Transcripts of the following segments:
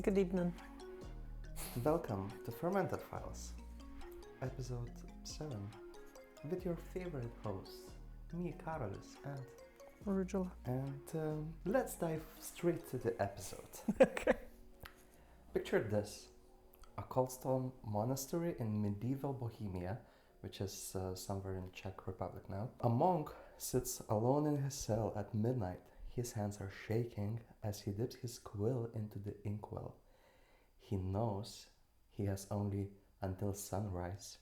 Good evening. Welcome to Fermented Files, episode 7, with your favorite hosts, me, Karolis, Virgil. and let's dive straight to the episode. Okay. Picture this, a Coldstone monastery in medieval Bohemia, which is somewhere in Czech Republic now. A monk sits alone in his cell at midnight. His hands are shaking as he dips his quill into the inkwell. He knows he has only until sunrise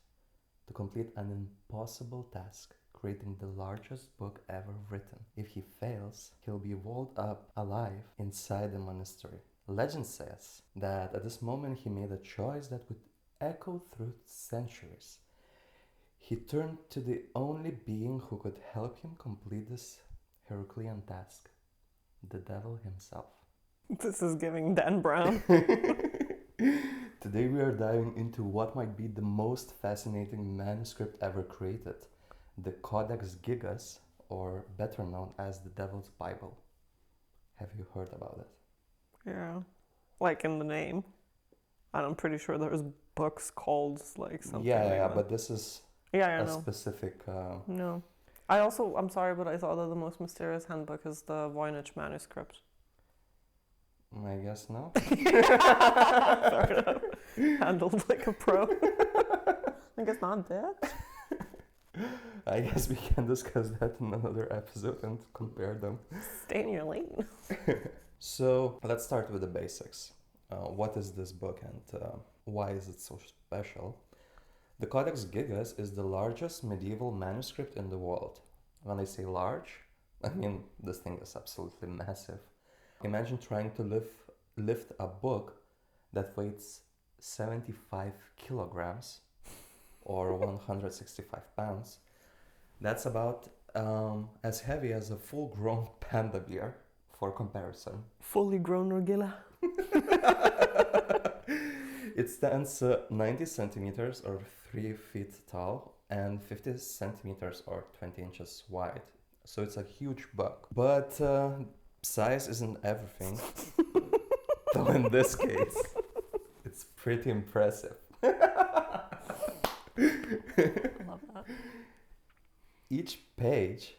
to complete an impossible task, creating the largest book ever written. If he fails, he'll be walled up alive inside the monastery. Legend says that at this moment he made a choice that would echo through centuries. He turned to the only being who could help him complete this Herculean task, the devil himself. This is giving Dan Brown. Today we are diving into what might be the most fascinating manuscript ever created, the Codex Gigas, or better known as the Devil's Bible. Have you heard about it? Yeah. Like in the name. And I'm pretty sure there's books called like something like that. But this is Yeah, I a know. specific... No. I'm sorry, but I thought that the most mysterious handbook is the Voynich manuscript. I guess no. Fair enough. Handled like a pro. I guess not that. I guess we can discuss that in another episode and compare them. Stay in your lane. So let's start with the basics. What is this book and why is it so special? The Codex Gigas is the largest medieval manuscript in the world. When I say large, I mean this thing is absolutely massive. Imagine trying to lift a book that weighs 75 kilograms or 165 pounds. That's about as heavy as a full-grown panda bear, for comparison. Fully grown Regilla. It stands 90 centimeters or 3 feet tall and 50 centimeters or 20 inches wide. So it's a huge book. But size isn't everything. Though in this case, it's pretty impressive. I love that. Each page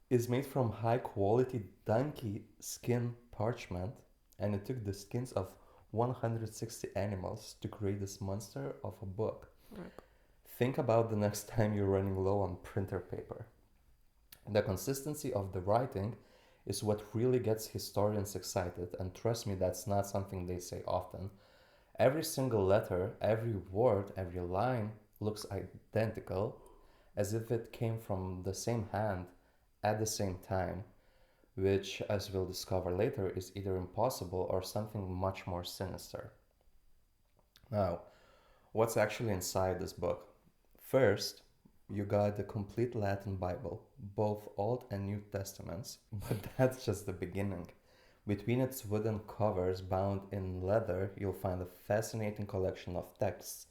is made from high quality donkey skin parchment, and it took the skins of 160 animals to create this monster of a book. Right. Think about the next time you're running low on printer paper. The consistency of the writing is what really gets historians excited, and trust me, that's not something they say often. Every single letter, every word, every line looks identical, as if it came from the same hand at the same time, which, as we'll discover later, is either impossible or something much more sinister. Now, what's actually inside this book? First, you got the complete Latin Bible, both Old and New Testaments, but that's just the beginning. Between its wooden covers bound in leather, you'll find a fascinating collection of texts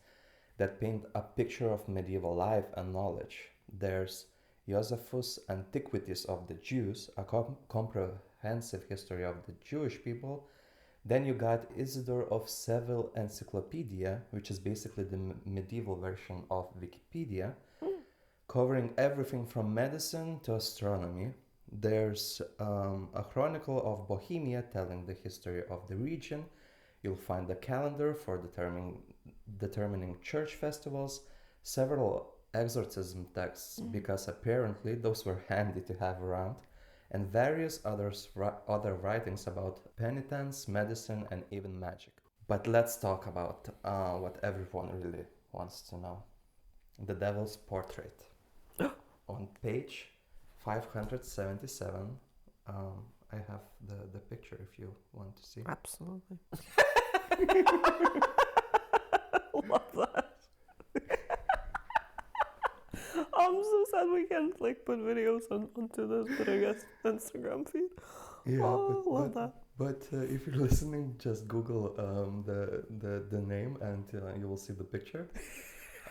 that paint a picture of medieval life and knowledge. There's Josephus' Antiquities of the Jews, a comprehensive history of the Jewish people. Then you got Isidore of Seville Encyclopedia, which is basically the medieval version of Wikipedia, covering everything from medicine to astronomy. There's a chronicle of Bohemia telling the history of the region. You'll find a calendar for determining church festivals, several exorcism texts, because apparently those were handy to have around, and various other writings about penitence, medicine, and even magic. But let's talk about what everyone really wants to know. The Devil's Portrait. On page 577, I have the picture if you want to see. Absolutely. Love that. I'm so sad we can't like put videos onto this, but I guess Instagram feed. Yeah, love that. But if you're listening, just Google the name and you will see the picture.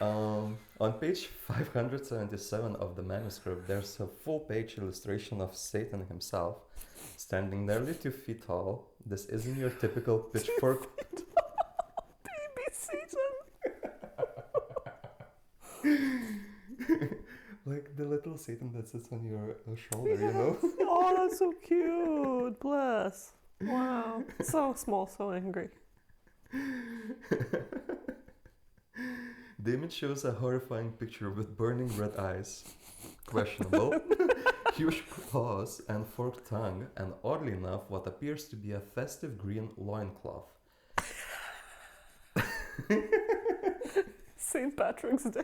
On page 577 of the manuscript, there's a full-page illustration of Satan himself, Standing nearly 2 feet tall, this isn't your typical pitchfork. Baby Satan. Like the little Satan that sits on your shoulder, you know? Oh, that's so cute. Bless. Wow. So small, so angry. The image shows a horrifying picture with burning red eyes, questionable, huge paws and forked tongue, and oddly enough, what appears to be a festive green loincloth. St. Patrick's Day.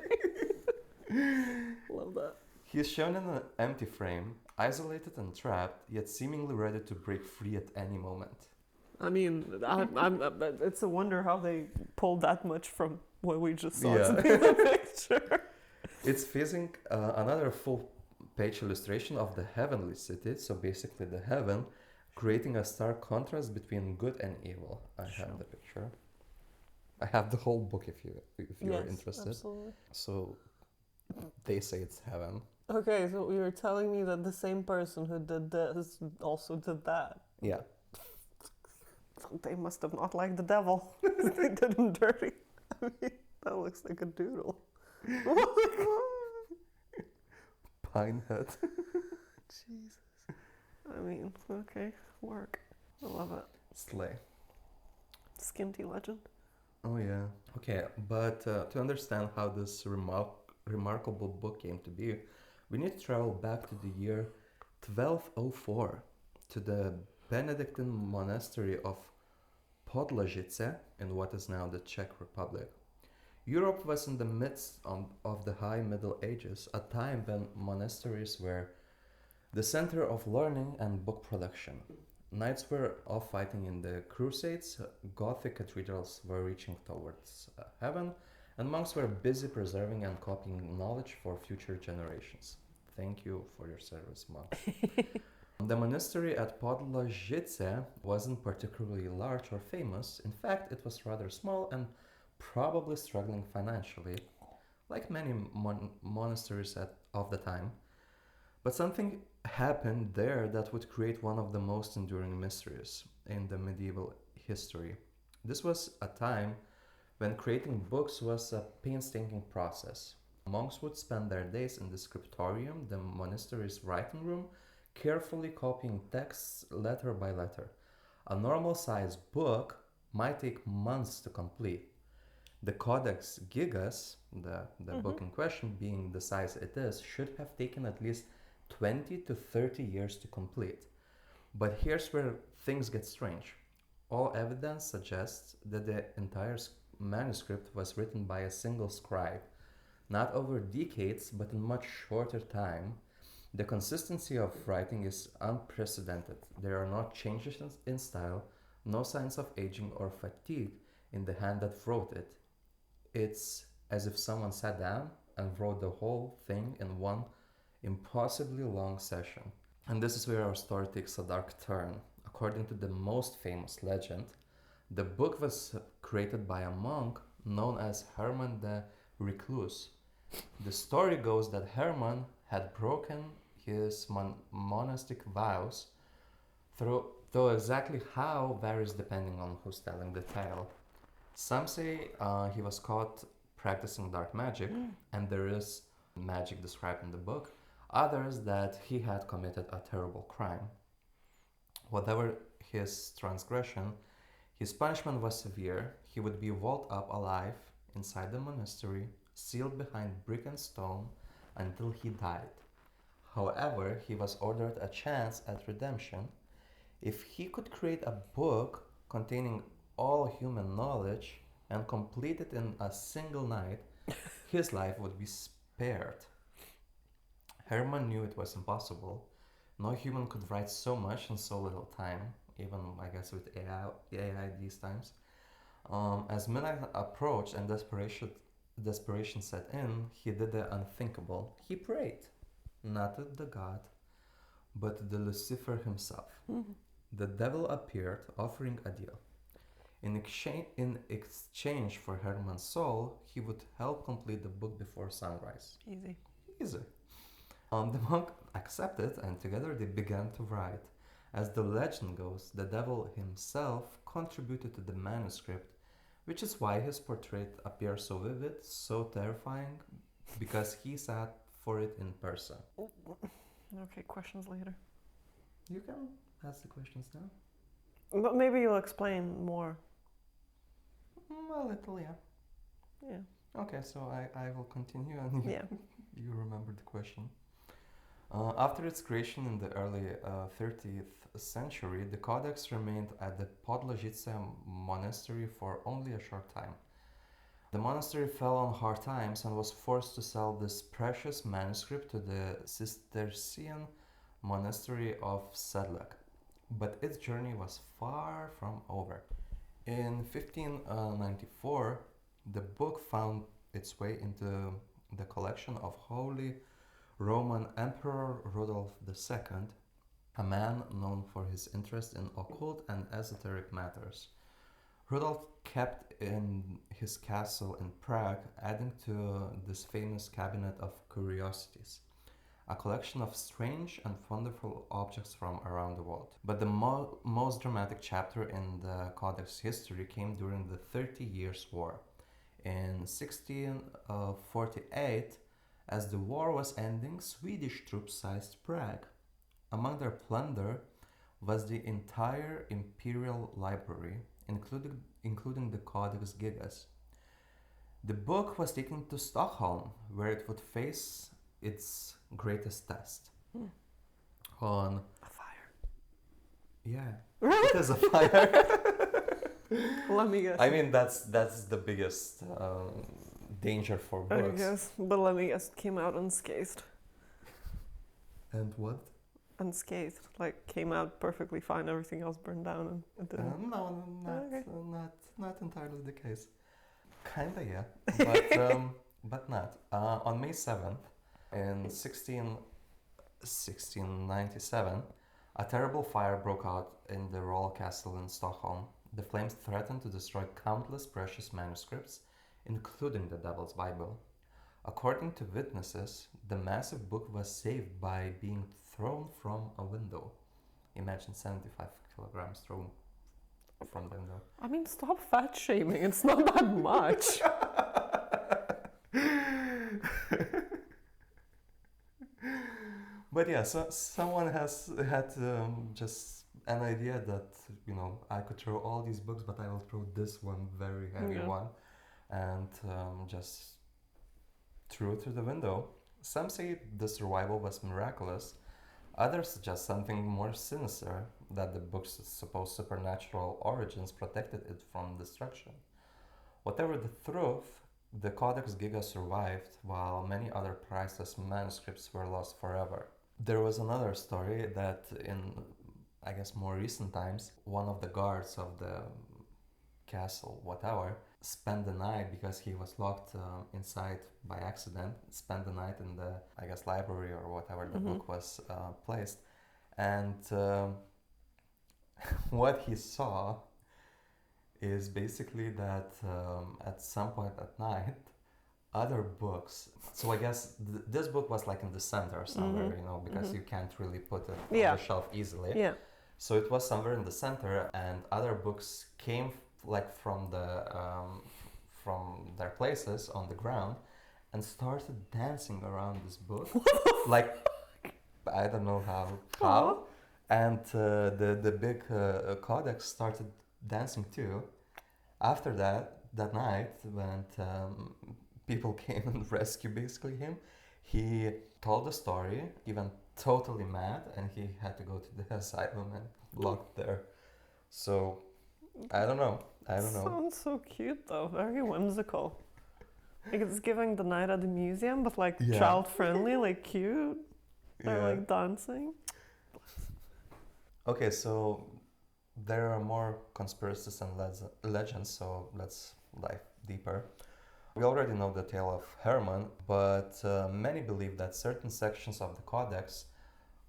Love that. He is shown in an empty frame, isolated and trapped, yet seemingly ready to break free at any moment. I mean, it's a wonder how they pulled that much from what we just saw Yeah. to be the picture. It's facing another full page illustration of the heavenly city, so basically the heaven, creating a stark contrast between good and evil. I have the picture. I have the whole book if you're interested. Absolutely. So they say it's heaven. Okay, so you were telling me that the same person who did this also did that. Yeah. They must have not liked the devil. They did him dirty. I mean, that looks like a doodle. Pinehead. Jesus. I mean, okay, work. I love it. Slay. Skinty legend. Oh yeah. Okay, but to understand how this remarkable book came to be, we need to travel back to the year 1204 to the Benedictine monastery of Podlajice in what is now the Czech Republic. Europe was in the midst of the High Middle Ages, a time when monasteries were the center of learning and book production. Knights were off fighting in the Crusades, Gothic cathedrals were reaching towards heaven, and monks were busy preserving and copying knowledge for future generations. Thank you for your service, monks. The monastery at Podlajice wasn't particularly large or famous. In fact, it was rather small and probably struggling financially, like many monasteries of the time. But something happened there that would create one of the most enduring mysteries in the medieval history. This was a time when creating books was a painstaking process. Monks would spend their days in the scriptorium, the monastery's writing room, carefully copying texts letter by letter. A normal sized book might take months to complete. The Codex Gigas, the book in question, being the size it is, should have taken at least 20 to 30 years to complete. But here's where things get strange. All evidence suggests that the entire manuscript was written by a single scribe, not over decades, but in much shorter time. The consistency of writing is unprecedented. There are no changes in style, no signs of aging or fatigue in the hand that wrote it. It's as if someone sat down and wrote the whole thing in one impossibly long session. And this is where our story takes a dark turn. According to the most famous legend, the book was created by a monk known as Herman the Recluse. The story goes that Herman had broken his monastic vows, though exactly how varies depending on who's telling the tale. Some say he was caught practicing dark magic, and there is magic described in the book. Others that he had committed a terrible crime. Whatever his transgression, his punishment was severe. He would be walled up alive inside the monastery, sealed behind brick and stone until he died. However, he was ordered a chance at redemption. If he could create a book containing all human knowledge and complete it in a single night, his life would be spared. Herman knew it was impossible. No human could write so much in so little time, even I guess with AI these times. As midnight approached and desperation set in, he did the unthinkable. He prayed, not to the god, but to the Lucifer himself. The devil appeared, offering a deal. In exchange for Herman's soul, he would help complete the book before sunrise. Easy. Easy. The monk accepted, and together they began to write. As the legend goes, the devil himself contributed to the manuscript, which is why his portrait appears so vivid, so terrifying, because he sat for it in person. Okay, questions later. You can ask the questions now. But maybe you'll explain more. A little, yeah. Yeah. Okay, so I will continue and Yeah. you remember the question. After its creation in the early 30th century, the Codex remained at the Podlajice monastery for only a short time. The monastery fell on hard times and was forced to sell this precious manuscript to the Cistercian monastery of Sedlec. But its journey was far from over. In 1594, the book found its way into the collection of Holy Roman Emperor Rudolf II, a man known for his interest in occult and esoteric matters. Rudolf kept in his castle in Prague, adding to this famous cabinet of curiosities, a collection of strange and wonderful objects from around the world. But the most dramatic chapter in the Codex history came during the 30 Years' War. In 1648, as the war was ending, Swedish troops seized Prague. Among their plunder was the entire imperial library, including the Codex Gigas. The book was taken to Stockholm, where it would face its greatest test. On A fire. yeah, it is a fire. Let me guess. I mean, that's the biggest danger for I books. guess. But let me guess, it came out unscathed. And what? Unscathed. Like, came out perfectly fine, everything else burned down and it didn't. No, Okay. not entirely the case. Kinda, yeah, but but not. On May 7th, in 1697, a terrible fire broke out in the royal castle in Stockholm. The flames threatened to destroy countless precious manuscripts, including the Devil's Bible. According to witnesses, the massive book was saved by being thrown from a window. Imagine 75 kilograms thrown from the window. I mean, stop fat shaming. It's not that much. But yeah, so someone has had just an idea that, I could throw all these books, but I will throw this one very heavy one, and just threw it through the window. Some say the survival was miraculous. Others suggest something more sinister, that the book's supposed supernatural origins protected it from destruction. Whatever the truth, the Codex Gigas survived, while many other priceless manuscripts were lost forever. There was another story that in, I guess, more recent times, one of the guards of the castle, whatever, spent the night, because he was locked inside by accident, spent the night in the, I guess, library or whatever the book was placed. And what he saw is basically that at some point at night, other books, so I guess this book was like in the center somewhere, because you can't really put it on the shelf easily. Yeah. So it was somewhere in the center, and other books came like from their places on the ground and started dancing around this book. Like, I don't know how. And the big codex started dancing too. After that night, when people came and rescued basically him, he told the story. He went totally mad, and he had to go to the asylum and locked there. So I don't know. Sounds so cute though, very whimsical. Like, it's giving the night at the museum, but like child friendly, like cute. They're like dancing. Okay, so there are more conspiracies and legends, so let's dive deeper. We already know the tale of Herman, but many believe that certain sections of the Codex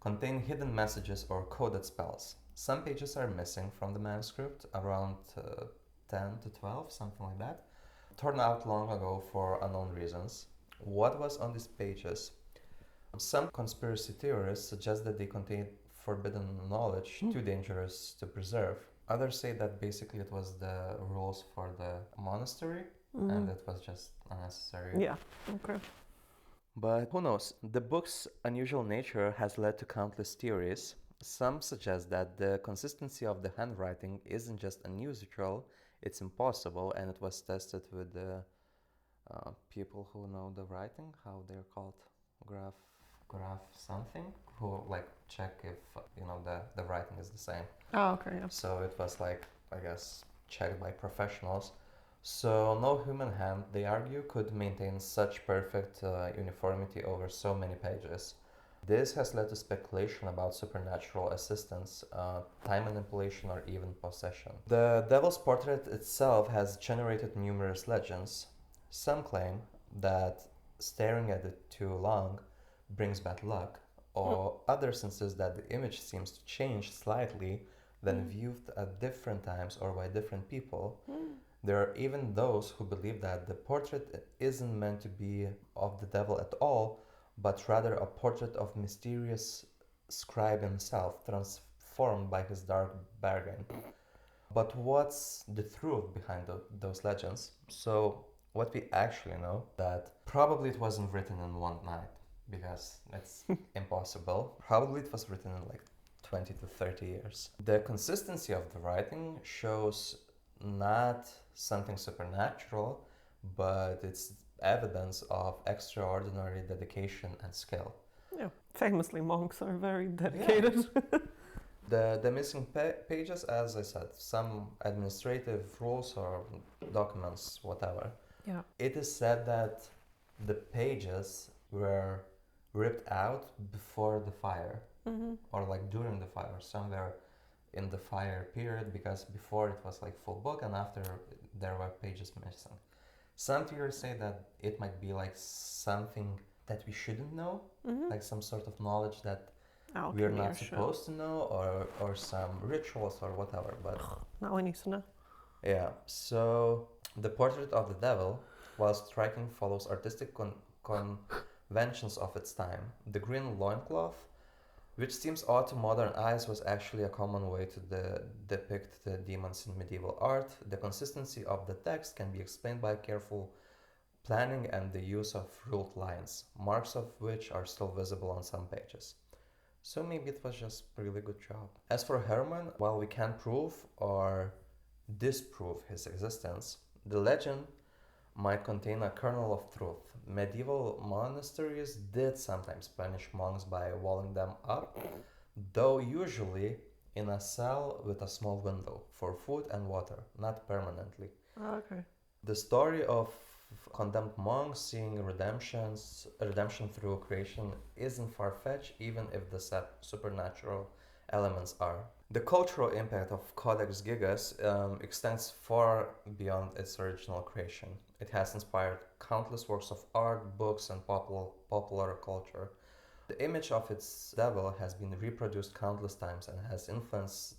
contain hidden messages or coded spells. Some pages are missing from the manuscript, around 10 to 12, something like that, torn out long ago for unknown reasons. What was on these pages? Some conspiracy theorists suggest that they contain forbidden knowledge, too dangerous to preserve. Others say that basically it was the rules for the monastery and it was just unnecessary. Yeah, okay. But who knows? The book's unusual nature has led to countless theories. Some suggest that the consistency of the handwriting isn't just unusual, it's impossible, and it was tested with the people who know the writing, how they're called, graph something, who like check if the writing is the same. Oh, okay, yeah. So it was like, I guess, checked by professionals. So no human hand, they argue, could maintain such perfect uniformity over so many pages. This has led to speculation about supernatural assistance, time manipulation, or even possession. The devil's portrait itself has generated numerous legends. Some claim that staring at it too long brings bad luck, or others insist that the image seems to change slightly when viewed at different times or by different people. There are even those who believe that the portrait isn't meant to be of the devil at all, but rather a portrait of mysterious scribe himself, transformed by his dark bargain. But what's the truth behind those legends? So, what we actually know, that probably it wasn't written in one night, because it's impossible. Probably it was written in like 20 to 30 years. The consistency of the writing shows not something supernatural, but it's evidence of extraordinary dedication and skill. Yeah, famously monks are very dedicated. Yeah. The missing pages, as I said, some administrative rules or documents, whatever. Yeah. It is said that the pages were ripped out before the fire, or like during the fire, somewhere in the fire period, because before it was like full book and after there were pages missing. Some theories say that it might be like something that we shouldn't know, like some sort of knowledge that we're not supposed to know, or some rituals or whatever. But now we need to know. Yeah, so the portrait of the devil, while striking, follows artistic conventions of its time. The green loincloth, which seems odd to modern eyes, was actually a common way to depict the demons in medieval art. The consistency of the text can be explained by careful planning and the use of ruled lines, marks of which are still visible on some pages. So maybe it was just a really good job. As for Herman, while we can't prove or disprove his existence, the legend might contain a kernel of truth. Medieval monasteries did sometimes punish monks by walling them up, though usually in a cell with a small window for food and water, not permanently. Okay. The story of condemned monks seeing redemption through creation isn't far-fetched, even if the supernatural elements are. The cultural impact of Codex Gigas extends far beyond its original creation. It has inspired countless works of art, books, and popular culture. The image of its devil has been reproduced countless times and has influenced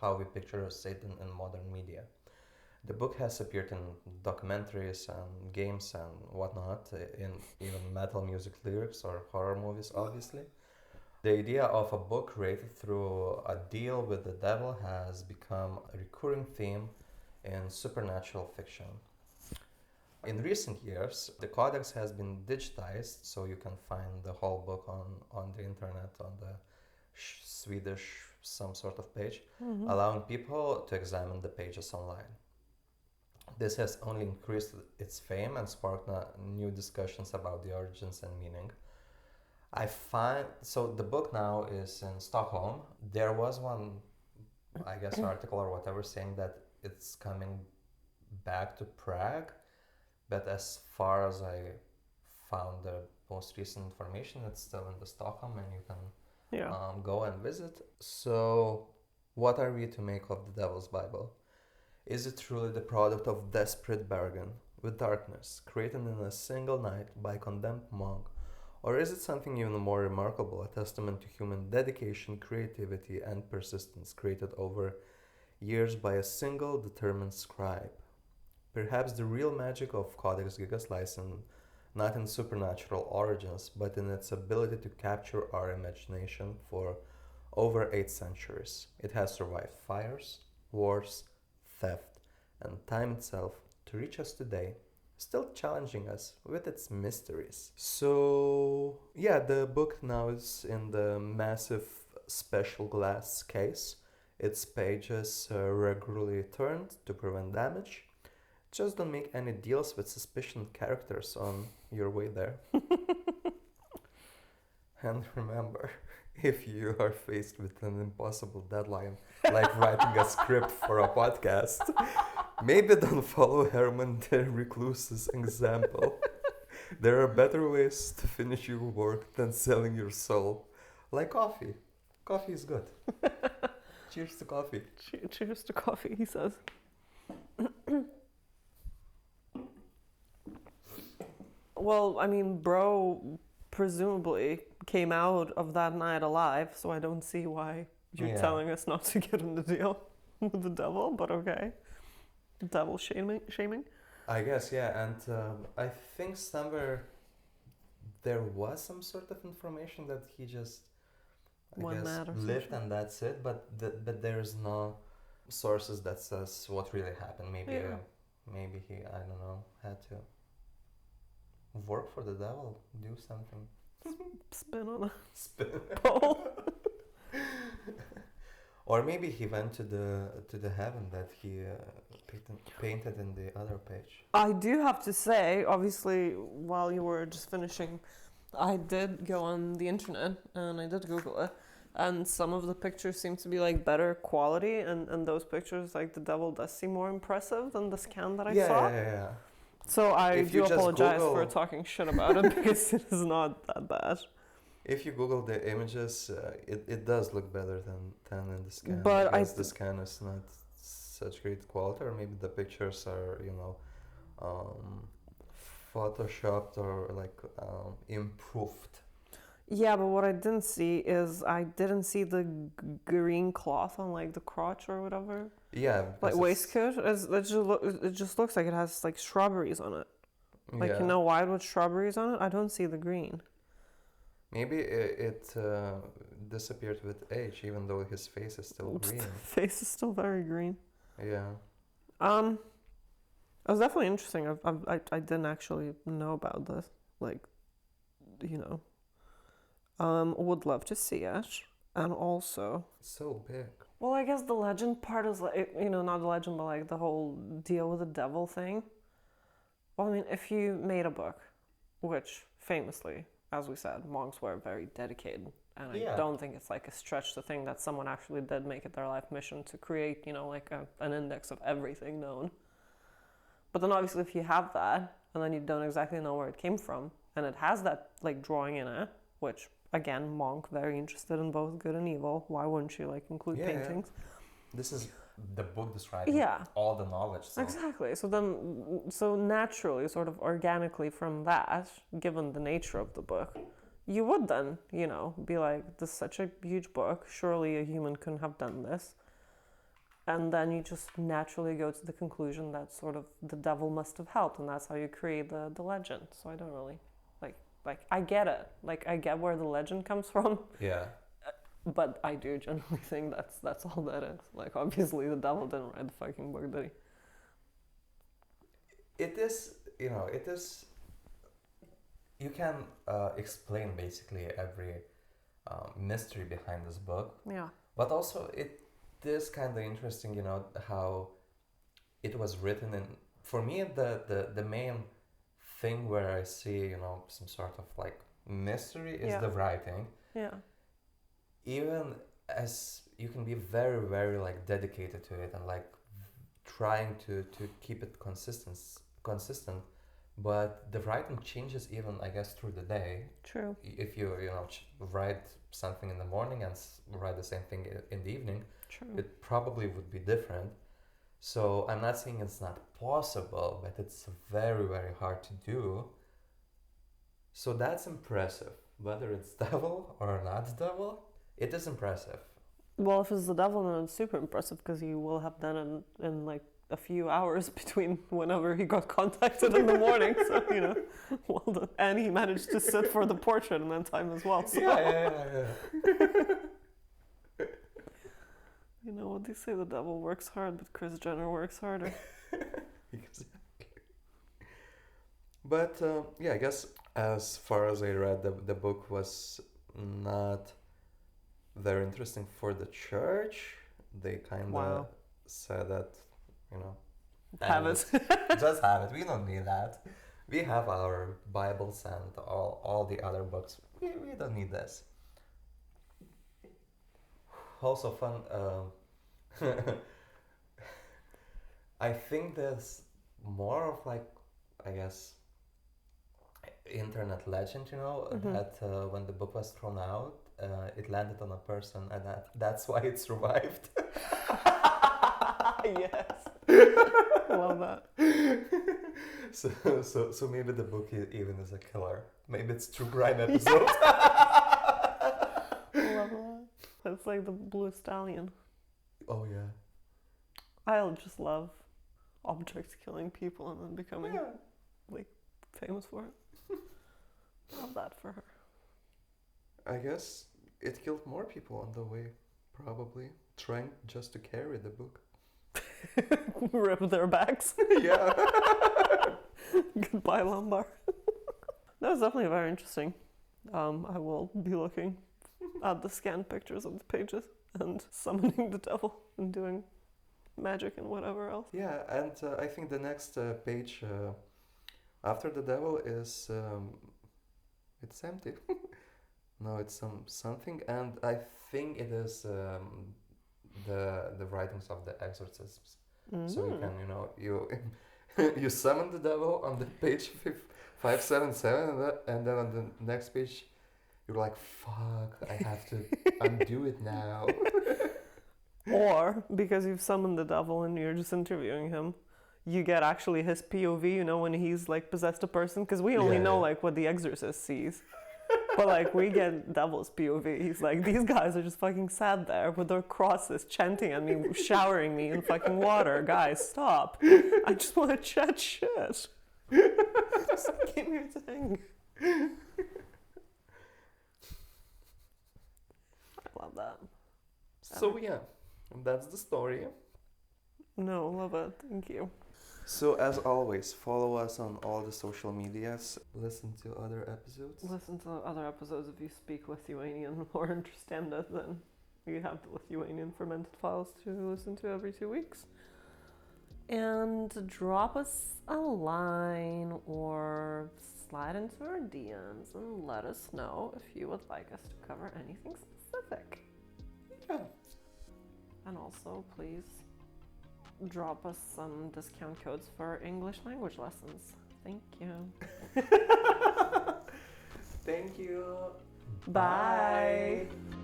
how we picture Satan in modern media. The book has appeared in documentaries and games and whatnot, in even metal music lyrics or horror movies, obviously. The idea of a book created through a deal with the devil has become a recurring theme in supernatural fiction. In recent years, the codex has been digitized, so you can find the whole book on the internet, on the Swedish some sort of page, allowing people to examine the pages online. This has only increased its fame and sparked new discussions about the origins and meaning. So the book now is in Stockholm. There was one, I guess, article or whatever saying that it's coming back to Prague, but as far as I found the most recent information, it's still in the Stockholm and you can go and visit. So what are we to make of the Devil's Bible? Is it truly the product of desperate bargain with darkness, created in a single night by a condemned monk? Or is it something even more remarkable, a testament to human dedication, creativity, and persistence created over years by a single determined scribe? Perhaps the real magic of Codex Gigas lies not in supernatural origins, but in its ability to capture our imagination for over 8 centuries. It has survived fires, wars, theft, and time itself to reach us today, still challenging us with its mysteries. So, yeah, the book now is in the massive special glass case. Its pages are regularly turned to prevent damage. Just don't make any deals with suspicious characters on your way there. And remember, if you are faced with an impossible deadline, like writing a script for a podcast, maybe don't follow Herman the Recluse's example. There are better ways to finish your work than selling your soul. Like coffee. Coffee is good. Cheers to coffee. Cheers to coffee, he says. Well, I mean, bro presumably came out of that night alive, so I don't see why you're telling us not to get in the deal with the devil, but okay. Devil shaming? I guess, yeah, and I think somewhere there was some sort of information that he just, lived and that's it, but there's no sources that says what really happened. Maybe he, I don't know, had to work for the devil, do something. Spin on a pole. Or maybe he went to the heaven that he painted in the other page. I do have to say, obviously, while you were just finishing, I did go on the internet and I did Google it, and some of the pictures seem to be like better quality, and those pictures, like the devil does seem more impressive than the scan that I saw. Yeah. So I do apologize for talking shit about it because it is not that bad. If you Google the images, it does look better than in the scan. But the scan is not such great quality, or maybe the pictures are, photoshopped or like improved. Yeah, but what I didn't see is I didn't see the green cloth on like the crotch or whatever. Yeah, like waistcoat. It just looks like it has like strawberries on it. Like white with strawberries on it. I don't see the green. Maybe it disappeared with age, even though his face is still green. Face is still very green. Yeah. It was definitely interesting. I didn't actually know about this. Like, would love to see it, and also. It's so big. Well, I guess the legend part is like, not the legend, but like the whole deal with the devil thing. Well, I mean, if you made a book, which famously, as we said, monks were very dedicated. And I don't think it's like a stretch to think that someone actually did make it their life mission to create, like an index of everything known. But then obviously if you have that, and then you don't exactly know where it came from, and it has that like drawing in it, which again, monk, very interested in both good and evil. Why wouldn't you like include paintings? Yeah. This is the book describing all the knowledge. So. Exactly. So naturally, sort of organically from that, given the nature of the book, you would then, be like, this is such a huge book. Surely a human couldn't have done this. And then you just naturally go to the conclusion that sort of the devil must have helped, and that's how you create the legend. So I don't really like I get it. Like I get where the legend comes from. Yeah. But I do generally think that's all that is. Like obviously the devil didn't write the fucking book, did he? It is, you can explain basically every mystery behind this book. Yeah. But also it is kind of interesting, how it was written. And for me, the main thing where I see, some sort of like mystery is the writing. Yeah. Even as you can be very, very like dedicated to it and like trying to keep it consistent, but the writing changes even, I guess, through the day. True. If you write something in the morning and write the same thing in the evening, True. It probably would be different. So I'm not saying it's not possible, but it's very, very hard to do. So that's impressive. Whether it's devil or not devil, it is impressive. Well, if it's the devil, then it's super impressive because he will have done it in like a few hours between whenever he got contacted in the morning. So, well done. And he managed to sit for the portrait in that time as well. So. Yeah. You know what they say, the devil works hard, but Kris Jenner works harder. Exactly. But yeah, I guess as far as I read, the book was not very interesting for the church. They kind of Wow. said that, you know, Have it. just have it. We don't need that. We have our Bibles and all the other books. We don't need this. Also fun. I think there's more of like, I guess, internet legend, you know, that when the book was thrown out, it landed on a person, and that's why it survived. Yes. I love that. So maybe the book even is a killer. Maybe it's true crime episode. I love that. That's like the blue stallion. Oh yeah. I'll just love objects killing people and then becoming like famous for it. Love that for her. I guess it killed more people on the way, probably trying just to carry the book. Rip their backs. Yeah. Goodbye, Lombard. That was definitely very interesting. I will be looking at the scanned pictures of the pages and summoning the devil and doing magic and whatever else. Yeah, and I think the next page after the devil is it's empty. No, it's something, and I think it is the writings of the exorcisms. So you can, you know, you summon the devil on the page 577, and then on the next page you're like, fuck, I have to undo it now. Or because you've summoned the devil and you're just interviewing him, you get actually his POV, you know, when he's like possessed a person, because we only know like what the exorcist sees. But like we get devil's POV. He's like, these guys are just fucking sat there with their crosses, chanting at me, showering me in fucking water. Guys, stop. I just want to chat shit. Just give me your thing. I love that. So yeah, that's the story. No, love it. Thank you. So as always, follow us on all the social medias. Listen to other episodes. Listen to other episodes if you speak Lithuanian or understand it, then you have the Lithuanian fermented files to listen to every 2 weeks. And drop us a line or slide into our DMs and let us know if you would like us to cover anything specific. Yeah. And also, please drop us some discount codes for English language lessons. Thank you. Thank you. Bye. Bye.